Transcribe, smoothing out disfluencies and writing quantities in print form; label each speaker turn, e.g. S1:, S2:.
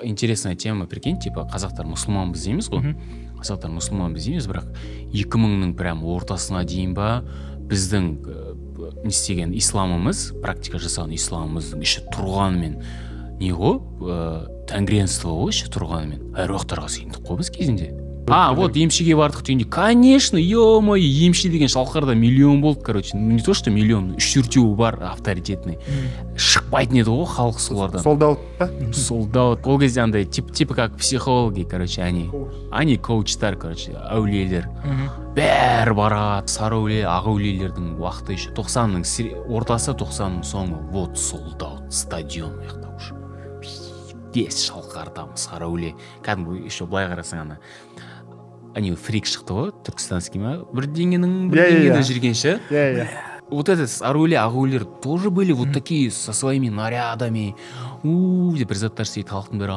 S1: Интересная тема, прикинь, типа қазақтар мұсылманбыз дейміз ғой. Қазақтар мұсылманбыз дейміз, бірақ 2000-ның прям ортасына дейін ба біздің не істеген исламымыз, практика жасаған исламымыздың іші тұрғанымен не ғой, тәңіренство ғой іші тұрғанымен әруақтарға сыйындық қой біз кезінде. Вот емшіге бардық дегенде, конечно, ё-моё, емші деген шалқарда миллион болды, короче, не то что миллион, 3-4 бар авторитетный. Шықпайтын еді ғой халық солардан.
S2: Солдат па?
S1: Солдат. Ол кезде андай типа как психологи, короче, они коучтар, короче, әулиелер. Бәрі барады, сары әулие, ақ әулиелердің уақыты еще 90-ның ортасы, 90-ның соңы. Вот солдат, стадион уяқта уже. Бес шалқардамыз, сары әулие. Кәдімгі еще былай қарасаң ана. Они фрик шықты ғой, түркістанский ма? Бірдеңенің жүрген ше. Вот этот сары ақ әулиелер тоже были вот такие со своими нарядами. Деп бір заттар істейді, халықтың бәрі